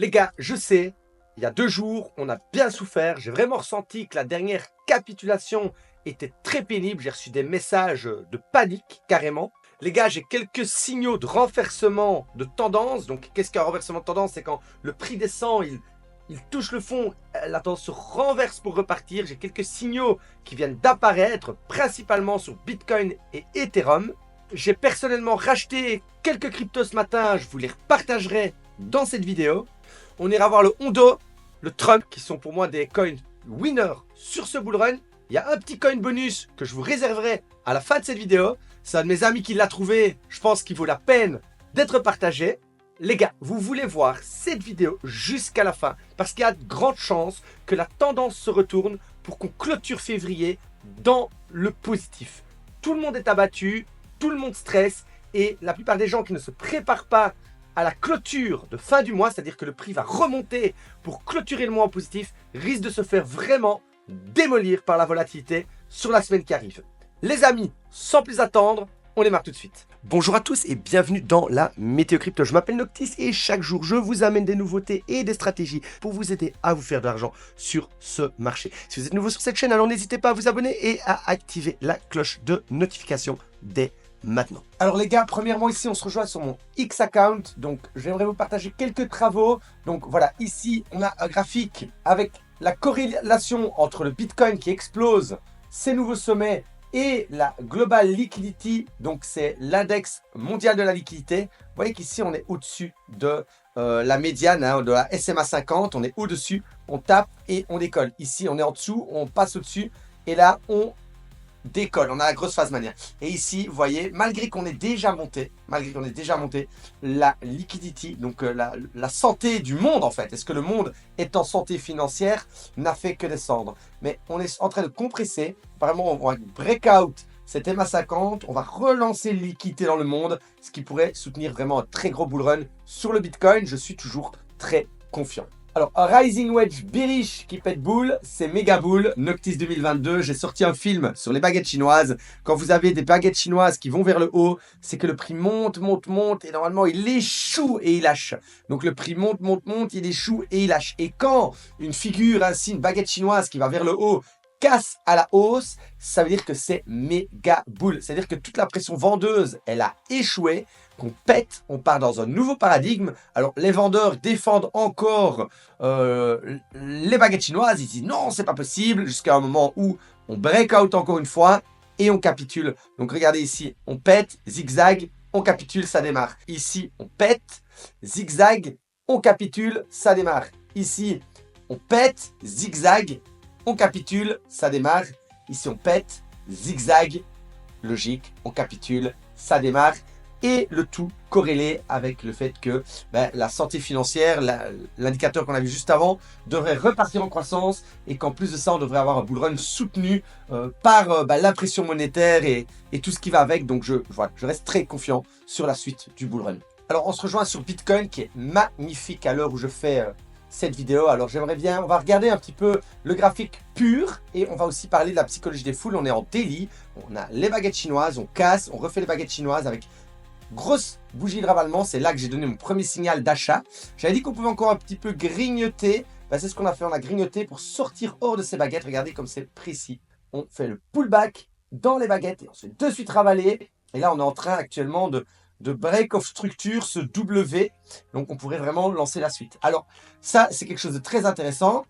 Les gars, je sais, il y a 2 jours, on a bien souffert. J'ai vraiment ressenti que la dernière capitulation était très pénible. J'ai reçu des messages de panique, carrément. Les gars, j'ai quelques signaux de renversement de tendance. Donc, qu'est-ce qu'un renversement de tendance? C'est quand le prix descend, il touche le fond, la tendance se renverse pour repartir. J'ai quelques signaux qui viennent d'apparaître, principalement sur Bitcoin et Ethereum. J'ai personnellement racheté quelques cryptos ce matin. Je vous les partagerai dans cette vidéo. On ira voir le Hondo, le Trump, qui sont pour moi des coins winners sur ce bullrun. Il y a un petit coin bonus que je vous réserverai à la fin de cette vidéo. C'est un de mes amis qui l'a trouvé. Je pense qu'il vaut la peine d'être partagé. Les gars, vous voulez voir cette vidéo jusqu'à la fin parce qu'il y a de grandes chances que la tendance se retourne pour qu'on clôture février dans le positif. Tout le monde est abattu, tout le monde stresse et la plupart des gens qui ne se préparent pas à la clôture de fin du mois, c'est-à-dire que le prix va remonter pour clôturer le mois en positif, risque de se faire vraiment démolir par la volatilité sur la semaine qui arrive. Les amis, sans plus attendre, on démarre tout de suite. Bonjour à tous et bienvenue dans la Météo Crypto. Je m'appelle Noctis et chaque jour je vous amène des nouveautés et des stratégies pour vous aider à vous faire de l'argent sur ce marché. Si vous êtes nouveau sur cette chaîne, alors n'hésitez pas à vous abonner et à activer la cloche de notification dès maintenant. Alors les gars, premièrement ici on se rejoint sur mon X account, donc j'aimerais vous partager quelques travaux. Donc voilà, ici on a un graphique avec la corrélation entre le Bitcoin qui explose ses nouveaux sommets et la Global Liquidity, donc c'est l'index mondial de la liquidité. Vous voyez qu'ici on est au-dessus de la médiane, de la SMA 50, on est au-dessus, on tape et on décolle. Ici on est en dessous, on passe au-dessus et là on décolle, on a la grosse phase manière. Et ici, vous voyez, malgré qu'on ait déjà monté, la liquidity, donc la santé du monde en fait, est-ce que le monde est en santé financière, n'a fait que descendre. Mais on est en train de compresser, apparemment on va break out cette MA 50, on va relancer le liquidité dans le monde, ce qui pourrait soutenir vraiment un très gros bull run sur le Bitcoin. Je suis toujours très confiant. Alors, un Rising Wedge bearish qui pète boule, c'est méga bull. Noctis 2022, j'ai sorti un film sur les baguettes chinoises. Quand vous avez des baguettes chinoises qui vont vers le haut, c'est que le prix monte et normalement il échoue et il lâche. Donc le prix monte, il échoue et il lâche. Et quand une figure ainsi, une baguette chinoise qui va vers le haut, casse à la hausse, ça veut dire que c'est méga bull. C'est-à-dire que toute la pression vendeuse, elle a échoué, qu'on pète, on part dans un nouveau paradigme. Alors les vendeurs défendent encore les baguettes chinoises, ils disent non, c'est pas possible, jusqu'à un moment où on break out encore une fois et on capitule. Donc regardez ici, on pète, zigzag, on capitule, ça démarre. Ici, on pète, zigzag, on capitule, ça démarre. Ici, on pète, zigzag, on capitule, ça démarre. Ici, on pète, zigzag, logique, on capitule, ça démarre. Et le tout corrélé avec le fait que la santé financière, l'indicateur qu'on a vu juste avant, devrait repartir en croissance et qu'en plus de ça, on devrait avoir un bull run soutenu par l'impression monétaire et tout ce qui va avec. Donc, je reste très confiant sur la suite du bull run. Alors, on se rejoint sur Bitcoin qui est magnifique à l'heure où je fais cette vidéo. Alors j'aimerais bien, on va regarder un petit peu le graphique pur et on va aussi parler de la psychologie des foules. On est en daily, on a les baguettes chinoises, on casse, on refait les baguettes chinoises avec grosse bougie de ravalement. C'est là que j'ai donné mon premier signal d'achat. J'avais dit qu'on pouvait encore un petit peu grignoter. C'est ce qu'on a fait, on a grignoté pour sortir hors de ces baguettes. Regardez comme c'est précis. On fait le pullback dans les baguettes et on se fait de suite ravaler. Et là on est en train actuellement de break of structure, ce W. Donc, on pourrait vraiment lancer la suite. Alors, ça, c'est quelque chose de très intéressant.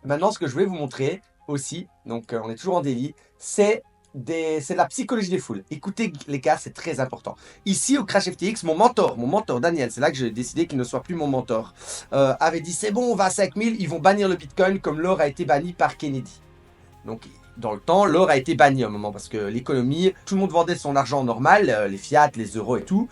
Maintenant, ce que je vais vous montrer aussi, donc on est toujours en daily, c'est de la psychologie des foules. Écoutez, les gars, c'est très important. Ici, au Crash FTX, mon mentor Daniel, c'est là que j'ai décidé qu'il ne soit plus mon mentor, avait dit, c'est bon, on va à 5000, ils vont bannir le Bitcoin comme l'or a été banni par Kennedy. Donc, dans le temps, l'or a été banni à un moment parce que l'économie, tout le monde vendait son argent normal, les fiat, les euros et tout,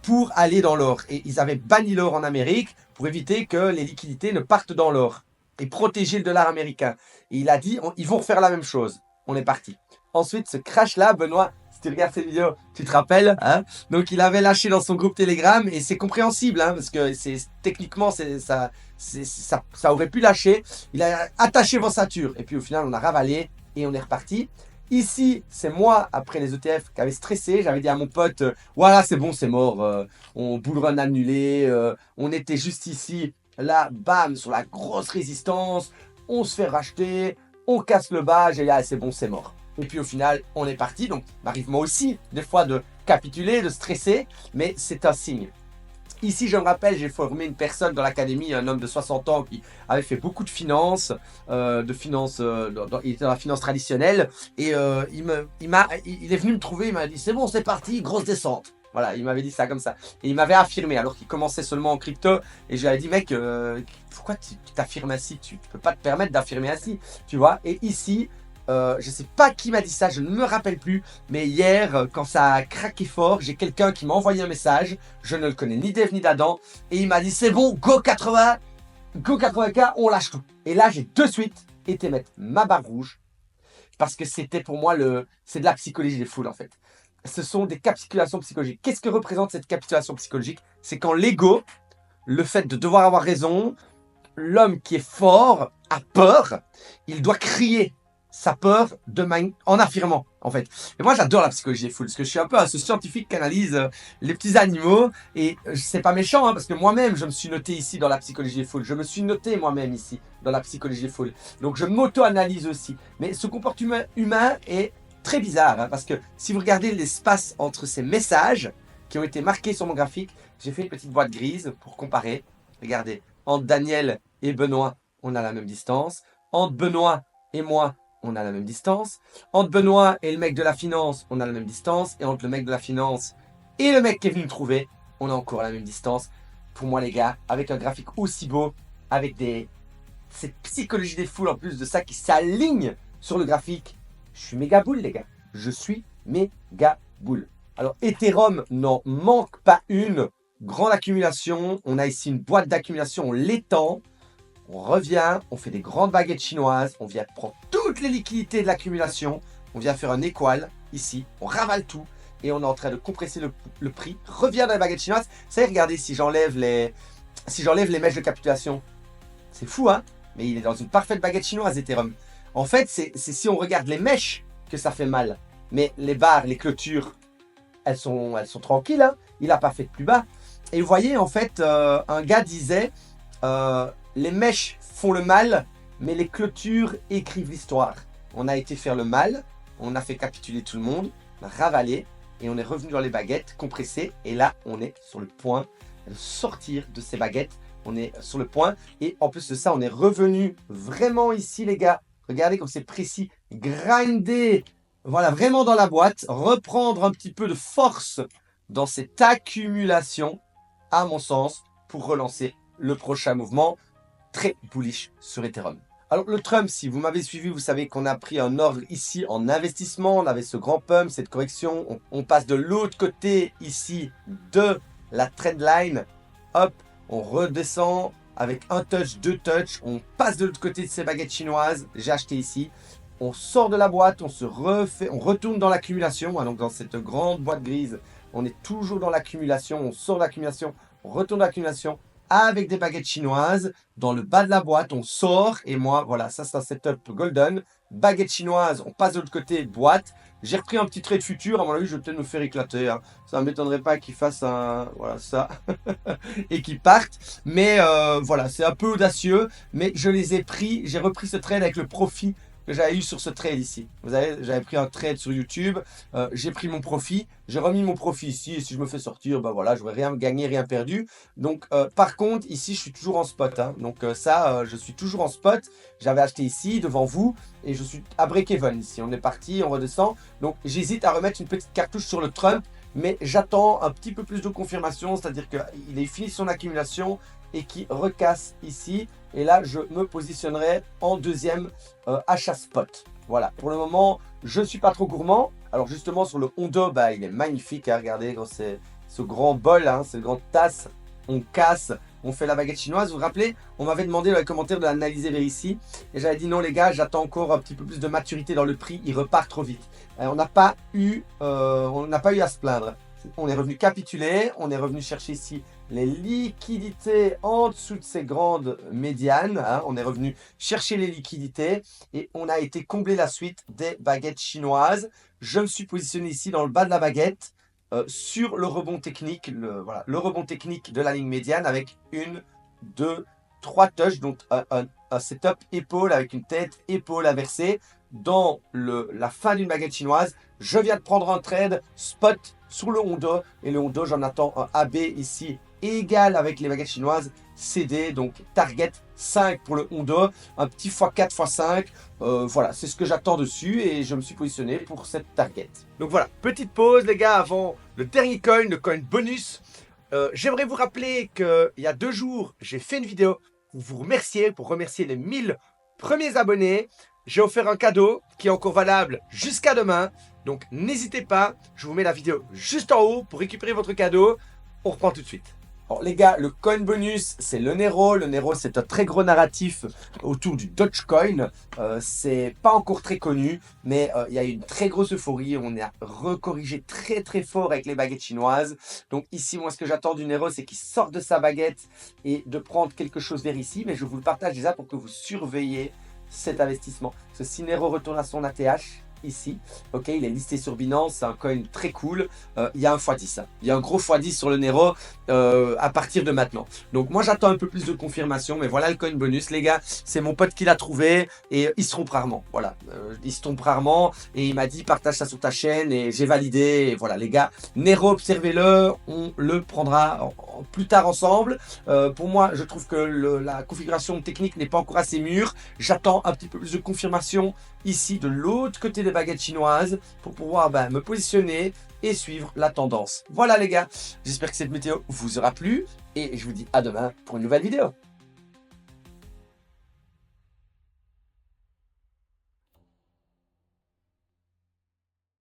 pour aller dans l'or. Et ils avaient banni l'or en Amérique pour éviter que les liquidités ne partent dans l'or et protéger le dollar américain. Et il a dit, ils vont refaire la même chose. On est parti. Ensuite, ce crash-là, Benoît, si tu regardes cette vidéo, tu te rappelles, hein? Donc, il avait lâché dans son groupe Telegram et c'est compréhensible, hein, parce que techniquement, ça aurait pu lâcher. Il a attaché vos ceintures et puis au final, on a ravalé et on est reparti. Ici, c'est moi, après les ETF, qui avait stressé. J'avais dit à mon pote, voilà, c'est bon, c'est mort. On bull run annulé. On était juste ici Là, bam, sur la grosse résistance, on se fait racheter, on casse le badge et là, c'est bon, c'est mort. Et puis au final, on est parti. Donc, m'arrive moi aussi, des fois, de capituler, de stresser, mais c'est un signe. Ici, je me rappelle, j'ai formé une personne dans l'académie, un homme de 60 ans qui avait fait beaucoup de finances, il était dans la finance traditionnelle, et il est venu me trouver, il m'a dit, c'est bon, c'est parti, grosse descente. Voilà, il m'avait dit ça comme ça. Et il m'avait affirmé, alors qu'il commençait seulement en crypto, et je lui avais dit, mec, pourquoi tu t'affirmes ainsi? Tu peux pas te permettre d'affirmer ainsi, tu vois. Et ici, je sais pas qui m'a dit ça, je ne me rappelle plus, mais hier, quand ça a craqué fort, j'ai quelqu'un qui m'a envoyé un message, je ne le connais ni d'Ève ni d'Adam, et il m'a dit c'est bon, go 80, go 80K, on lâche tout. Et là, j'ai de suite été mettre ma barre rouge, parce que c'était pour moi c'est de la psychologie des foules en fait. Ce sont des capitulations psychologiques. Qu'est-ce que représente cette capitulation psychologique? C'est quand l'ego, le fait de devoir avoir raison, l'homme qui est fort a peur, il doit crier sa peur en affirmant, en fait. Et moi, j'adore la psychologie des foules, parce que je suis un peu ce scientifique qui analyse les petits animaux, et c'est pas méchant, hein, parce que moi-même, je me suis noté ici dans la psychologie des foules. Je me suis noté moi-même ici dans la psychologie des foules. Donc, je m'auto-analyse aussi. Mais ce comportement humain est très bizarre, hein, parce que si vous regardez l'espace entre ces messages qui ont été marqués sur mon graphique, j'ai fait une petite boîte grise pour comparer. Regardez, entre Daniel et Benoît, on a la même distance. Entre Benoît et moi, on a la même distance. Entre Benoît et le mec de la finance, on a la même distance. Et entre le mec de la finance et le mec qui est venu me trouver, on a encore la même distance. Pour moi, les gars, avec un graphique aussi beau, avec cette psychologie des foules en plus de ça qui s'aligne sur le graphique, je suis méga boule, les gars. Je suis méga boule. Alors, Ethereum n'en manque pas une. Grande accumulation. On a ici une boîte d'accumulation. On l'étend. On revient, on fait des grandes baguettes chinoises, on vient prendre toutes les liquidités de l'accumulation, on vient faire un équal ici, on ravale tout et on est en train de compresser le prix, revient dans les baguettes chinoises. Ça y est, regardez, si j'enlève les mèches de capitulation, c'est fou, hein? Mais il est dans une parfaite baguette chinoise, Ethereum. En fait, c'est si on regarde les mèches que ça fait mal. Mais les barres, les clôtures, elles sont tranquilles, hein? Il n'a pas fait de plus bas. Et vous voyez, en fait, un gars disait... les mèches font le mal, mais les clôtures écrivent l'histoire. On a été faire le mal, on a fait capituler tout le monde, on a ravalé, et on est revenu dans les baguettes, compressées, et là, on est sur le point de sortir de ces baguettes. On est sur le point, et en plus de ça, on est revenu vraiment ici, les gars. Regardez comme c'est précis, grinder, voilà, vraiment dans la boîte, reprendre un petit peu de force dans cette accumulation, à mon sens, pour relancer le prochain mouvement. Très bullish sur Ethereum. Alors le Trump, si vous m'avez suivi, vous savez qu'on a pris un ordre ici en investissement. On avait ce grand pump, cette correction. On passe de l'autre côté ici de la trendline. Hop, on redescend avec un touch, deux touches. On passe de l'autre côté de ces baguettes chinoises. J'ai acheté ici. On sort de la boîte, on retourne dans l'accumulation. Donc dans cette grande boîte grise, on est toujours dans l'accumulation. On sort de l'accumulation, on retourne dans l'accumulation avec des baguettes chinoises. Dans le bas de la boîte, on sort. Et moi, voilà, ça c'est un setup golden. Baguette chinoise, on passe de l'autre côté, boîte. J'ai repris un petit trade futur. À mon avis, je vais peut-être me faire éclater, hein. Ça ne m'étonnerait pas qu'il fasse un... Voilà, ça. Et qu'il parte. Mais voilà, c'est un peu audacieux. Mais je les ai pris. J'ai repris ce trade avec le profit que j'avais eu sur ce trade ici. Vous savez, j'avais pris un trade sur YouTube, j'ai pris mon profit, j'ai remis mon profit ici, et si je me fais sortir, ben voilà, j'aurais rien gagné, rien perdu. Donc, par contre, ici, je suis toujours en spot, hein. Donc je suis toujours en spot. J'avais acheté ici, devant vous, et je suis à break-even ici. On est parti, on redescend. Donc, j'hésite à remettre une petite cartouche sur le Trump, mais j'attends un petit peu plus de confirmation, c'est-à-dire qu'il ait fini son accumulation et qui recasse ici. Et là, je me positionnerai en deuxième achat spot. Voilà, pour le moment, je ne suis pas trop gourmand. Alors justement, sur le Hondo, bah, il est magnifique, hein. Regardez, c'est ce grand bol, hein, cette grande tasse. On casse, on fait la baguette chinoise. Vous vous rappelez, on m'avait demandé dans les commentaires de l'analyser vers ici. Et j'avais dit non les gars, j'attends encore un petit peu plus de maturité dans le prix. Il repart trop vite. On n'a pas eu à se plaindre. On est revenu capituler, on est revenu chercher ici les liquidités en dessous de ces grandes médianes, hein. On est revenu chercher les liquidités et on a été combler la suite des baguettes chinoises. Je me suis positionné ici dans le bas de la baguette sur le rebond technique, le rebond technique de la ligne médiane avec 1, 2, 3 touches, donc un setup épaule avec une tête épaule inversée dans la fin d'une baguette chinoise. Je viens de prendre un trade spot sur le Hondo et le Hondo, j'en attends un AB ici égal avec les baguettes chinoises CD, donc target 5 pour le Hondo, un petit x4 x5, voilà, c'est ce que j'attends dessus et je me suis positionné pour cette target. Donc voilà, petite pause les gars avant le dernier coin, le coin bonus. J'aimerais vous rappeler qu'il y a 2 jours, j'ai fait une vidéo pour remercier les 1000 premiers abonnés. J'ai offert un cadeau qui est encore valable jusqu'à demain. Donc n'hésitez pas, je vous mets la vidéo juste en haut pour récupérer votre cadeau. On reprend tout de suite. Alors les gars, le coin bonus, c'est le Nero. Le Nero, c'est un très gros narratif autour du Dogecoin. C'est pas encore très connu, mais il y a eu une très grosse euphorie. On a recorrigé très très fort avec les baguettes chinoises. Donc ici, moi, ce que j'attends du Nero, c'est qu'il sorte de sa baguette et de prendre quelque chose vers ici. Mais je vous le partage déjà pour que vous surveillez cet investissement. Ce si Nero retourne à son ATH, ici, ok, il est listé sur Binance, c'est un coin très cool. Il y a un x10, hein. Il y a un gros x10 sur le Nero à partir de maintenant. Donc moi j'attends un peu plus de confirmation, mais voilà le coin bonus les gars, c'est mon pote qui l'a trouvé et il se trompe rarement, voilà, il se trompe rarement et il m'a dit partage ça sur ta chaîne et j'ai validé et voilà les gars, Nero observez-le, on le prendra plus tard ensemble. Pour moi je trouve que la configuration technique n'est pas encore assez mûre, j'attends un petit peu plus de confirmation ici de l'autre côté des baguettes chinoises pour pouvoir me positionner et suivre la tendance. Voilà les gars, j'espère que cette météo vous aura plu et je vous dis à demain pour une nouvelle vidéo.